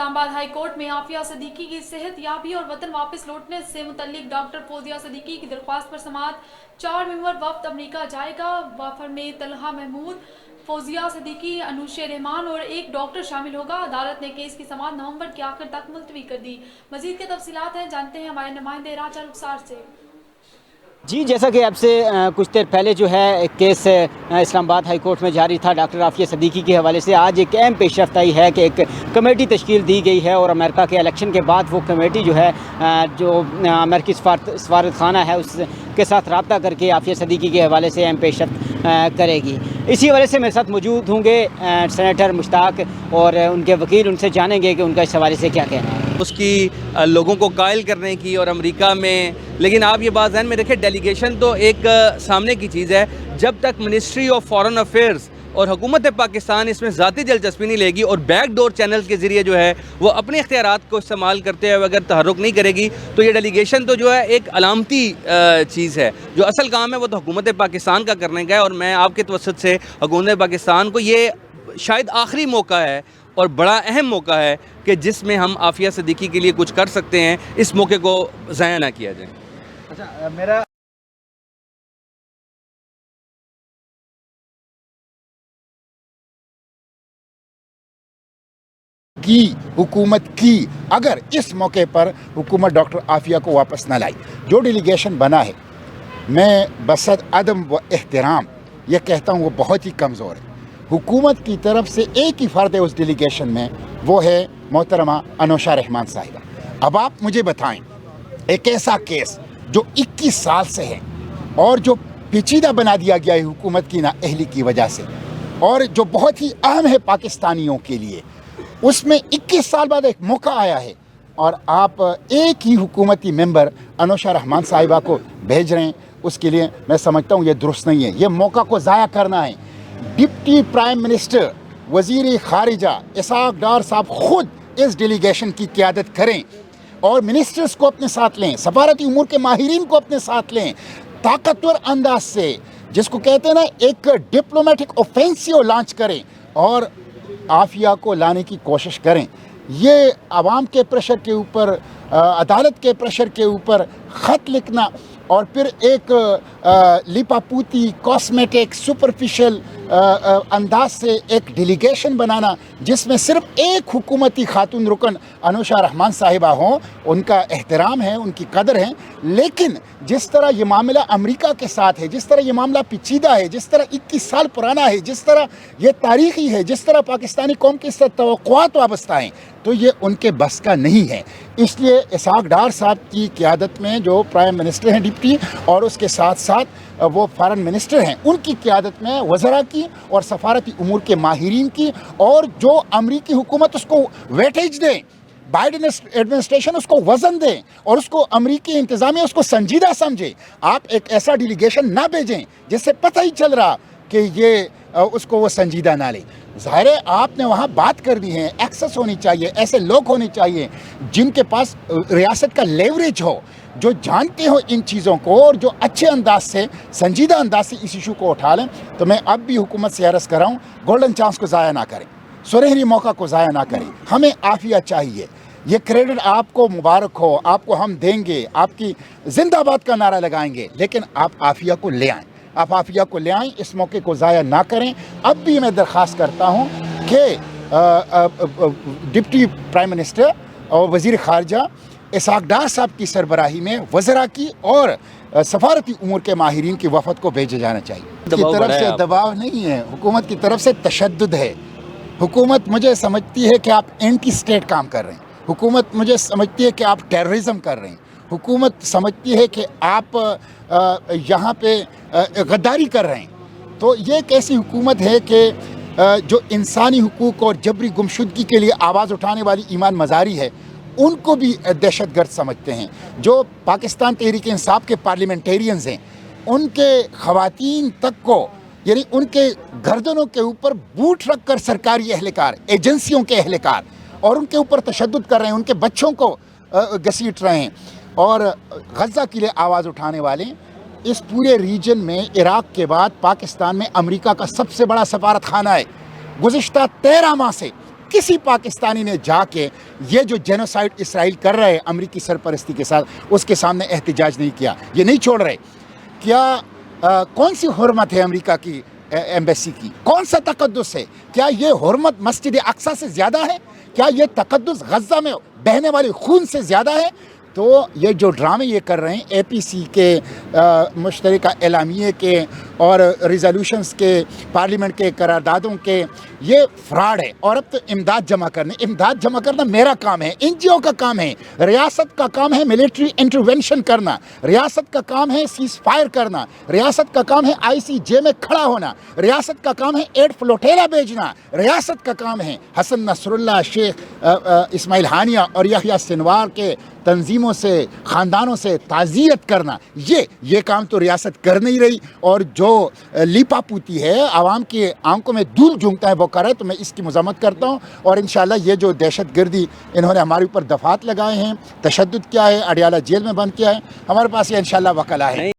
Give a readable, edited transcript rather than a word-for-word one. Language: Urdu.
اسلام آباد ہائی کورٹ میں عافیہ صدیقی کی صحت یابی اور وطن واپس لوٹنے سے متعلق ڈاکٹر فوزیہ صدیقی کی درخواست پر سماعت 4 ممبر وفد امریکہ جائے گا۔ وفد میں طلحہ محمود، فوزیہ صدیقی، انوش رحمان اور ایک ڈاکٹر شامل ہوگا۔ عدالت نے کیس کی سماعت نومبر کے آخر تک ملتوی کر دی۔ مزید کے تفصیلات ہیں جانتے ہیں ہمارے نمائندے راجہ رخسار سے۔ جی، جیسا کہ اب سے کچھ دیر پہلے جو ہے ایک کیس اسلام آباد ہائی کورٹ میں جاری تھا ڈاکٹر عافیہ صدیقی کے حوالے سے، آج ایک اہم پیش رفت آئی ہے کہ ایک کمیٹی تشکیل دی گئی ہے اور امریکہ کے الیکشن کے بعد وہ کمیٹی جو ہے جو امریکی سفارت خانہ ہے اس کے ساتھ رابطہ کر کے عافیہ صدیقی کے حوالے سے اہم پیش رفت کرے گی۔ اسی حوالے سے میرے ساتھ موجود ہوں گے سینیٹر مشتاق اور ان کے وکیل، ان سے جانیں گے کہ ان کا اس حوالے سے کیا کہنا ہے اس کی لوگوں کو قائل کرنے کی اور امریکہ میں۔ لیکن آپ یہ بات ذہن میں رکھیں، ڈیلیگیشن تو ایک سامنے کی چیز ہے، جب تک منسٹری آف فارن افیئرز اور حکومت پاکستان اس میں ذاتی دلچسپی نہیں لے گی اور بیک ڈور چینلز کے ذریعے جو ہے وہ اپنے اختیارات کو استعمال کرتے ہوئے اگر تحرک نہیں کرے گی تو یہ ڈیلیگیشن تو جو ہے ایک علامتی چیز ہے۔ جو اصل کام ہے وہ تو حکومت پاکستان کا کرنے کا ہے، اور میں آپ کے توسط سے حکومت پاکستان کو یہ شاید آخری موقع ہے اور بڑا اہم موقع ہے کہ جس میں ہم عافیہ صدیقی کے لیے کچھ کر سکتے ہیں، اس موقع کو ضائع نہ کیا جائے۔ اچھا، میرا کی حکومت کی اگر اس موقع پر حکومت ڈاکٹر عافیہ کو واپس نہ لائی، جو ڈیلیگیشن بنا ہے، میں بصد عدم و احترام یہ کہتا ہوں وہ بہت ہی کمزور ہے۔ حکومت کی طرف سے ایک ہی فرد ہے اس ڈیلیگیشن میں، وہ ہے محترمہ انوشا رحمان صاحبہ۔ اب آپ مجھے بتائیں، ایک ایسا کیس جو 21 سال سے ہے اور جو پیچیدہ بنا دیا گیا ہے حکومت کی نااہلی کی وجہ سے، اور جو بہت ہی اہم ہے پاکستانیوں کے لیے، اس میں 21 سال بعد ایک موقع آیا ہے اور آپ ایک ہی حکومتی ممبر انوشا رحمان صاحبہ کو بھیج رہے ہیں۔ اس کے لیے میں سمجھتا ہوں یہ درست نہیں ہے، یہ موقع کو ضائع کرنا ہے۔ ڈپٹی پرائم منسٹر، وزیر خارجہ اسحاق ڈار صاحب خود اس ڈیلیگیشن کی قیادت کریں اور منسٹرز کو اپنے ساتھ لیں، سفارتی امور کے ماہرین کو اپنے ساتھ لیں، طاقتور انداز سے، جس کو کہتے ہیں نا ایک ڈپلومیٹک اوفینسیو لانچ کریں اور عافیہ کو لانے کی کوشش کریں۔ یہ عوام کے پریشر کے اوپر، عدالت کے پریشر کے اوپر خط لکھنا اور پھر ایک لیپا پوتی، کاسمیٹک، سپرفیشل انداز سے ایک ڈیلیگیشن بنانا جس میں صرف ایک حکومتی خاتون رکن انوشا رحمان صاحبہ ہوں، ان کا احترام ہے، ان کی قدر ہے، لیکن جس طرح یہ معاملہ امریکہ کے ساتھ ہے، جس طرح یہ معاملہ پیچیدہ ہے، جس طرح 21 سال پرانا ہے، جس طرح یہ تاریخی ہے، جس طرح پاکستانی قوم کے ساتھ توقعات وابستہ ہیں، تو یہ ان کے بس کا نہیں ہے۔ اس لیے اسحاق ڈار صاحب کی قیادت میں جو پرائم منسٹر ہیں ڈپٹی، اور اس کے ساتھ ساتھ وہ فارن منسٹر ہیں، ان کی قیادت میں وزراء کی اور سفارتی امور کے ماہرین کی، اور جو امریکی حکومت اس کو ویٹیج دے، بائیڈن ایڈمنسٹریشن اس کو وزن دے اور اس کو امریکی انتظامیہ اس کو سنجیدہ سمجھے۔ آپ ایک ایسا ڈیلیگیشن نہ بھیجیں جس سے پتہ ہی چل رہا کہ یہ اس کو وہ سنجیدہ نہ لے۔ ظاہر ہے آپ نے وہاں بات کرنی ہے، ایکسس ہونی چاہیے، ایسے لوگ ہونے چاہیے جن کے پاس ریاست کا لیوریج ہو، جو جانتے ہو ان چیزوں کو اور جو اچھے انداز سے، سنجیدہ انداز سے اس ایشو کو اٹھا لیں۔ تو میں اب بھی حکومت سے عرض کر رہا ہوں، گولڈن چانس کو ضائع نہ کریں، سنہری موقع کو ضائع نہ کریں۔ ہمیں عافیہ چاہیے، یہ کریڈٹ آپ کو مبارک ہو، آپ کو ہم دیں گے، آپ کی زندہ باد کا نعرہ لگائیں گے، لیکن آپ عافیہ کو لے آئیں، آپ عافیہ کو لے آئیں، اس موقع کو ضائع نہ کریں۔ اب بھی میں درخواست کرتا ہوں کہ ڈپٹی پرائم منسٹر اور وزیر خارجہ اسحاق ڈار صاحب کی سربراہی میں وزراء کی اور سفارتی امور کے ماہرین کی وفد کو بھیجا جانا چاہیے۔ کی طرف سے دباؤ نہیں ہے، حکومت کی طرف سے تشدد ہے۔ حکومت مجھے سمجھتی ہے کہ آپ اینٹی اسٹیٹ کام کر رہے ہیں، حکومت مجھے سمجھتی ہے کہ آپ ٹیررزم کر رہے ہیں، حکومت سمجھتی ہے کہ آپ یہاں پہ غداری کر رہے ہیں۔ تو یہ ایک ایسی حکومت ہے کہ جو انسانی حقوق اور جبری گمشدگی کے لیے آواز اٹھانے والی ایمان مزاری ہے، ان کو بھی دہشت گرد سمجھتے ہیں۔ جو پاکستان تحریک انصاف کے پارلیمنٹیرینز ہیں، ان کے خواتین تک کو، یعنی ان کے گردنوں کے اوپر بوٹ رکھ کر سرکاری اہلکار، ایجنسیوں کے اہلکار، اور ان کے اوپر تشدد کر رہے ہیں، ان کے بچوں کو گھسیٹ رہے ہیں، اور غزہ کے لیے آواز اٹھانے والے۔ اس پورے ریجن میں عراق کے بعد پاکستان میں امریکہ کا سب سے بڑا سفارت خانہ ہے۔ گزشتہ 13 ماہ سے کسی پاکستانی نے جا کے یہ جو جینوسائیڈ اسرائیل کر رہے ہیں امریکی سرپرستی کے ساتھ اس کے سامنے احتجاج نہیں کیا، یہ نہیں چھوڑ رہے. کیا کون سی حرمت ہے امریکہ کی ایمبیسی کی؟ کون سا تقدس ہے؟ کیا یہ حرمت مسجد اقصیٰ سے زیادہ ہے؟ کیا یہ تقدس غزہ میں بہنے والے خون سے زیادہ ہے؟ تو یہ جو ڈرامے یہ کر رہے ہیں اے پی سی کے مشترکہ اعلامیے کے اور ریزولوشنز کے پارلیمنٹ کے قراردادوں کے، یہ فراڈ ہے. اور اب تو امداد جمع کرنا میرا کام ہے، این جی او کا کام ہے، ریاست کا کام ہے ملٹری انٹروینشن کرنا، ریاست کا کام ہے سیز فائر کرنا، ریاست کا کام ہے آئی سی جے میں کھڑا ہونا، ریاست کا کام ہے ایڈ فلوٹیلا بھیجنا، ریاست کا کام ہے حسن نصر اللہ، شیخ اسماعیل ہانیہ اور یحییٰ سنوار کے تنظیموں سے، خاندانوں سے تعزیت کرنا. یہ کام تو ریاست کر نہیں رہی، اور جو لیپا پوتی ہے عوام کی آنکھوں میں دھول جھونکتا ہے وہ کر رہا ہے. تو میں اس کی مذمت کرتا ہوں، اور انشاءاللہ یہ جو دہشت گردی انہوں نے ہمارے اوپر دفعات لگائے ہیں، تشدد کیا ہے، اڈیالہ جیل میں بند کیا ہے، ہمارے پاس یہ انشاءاللہ وکلا ہے.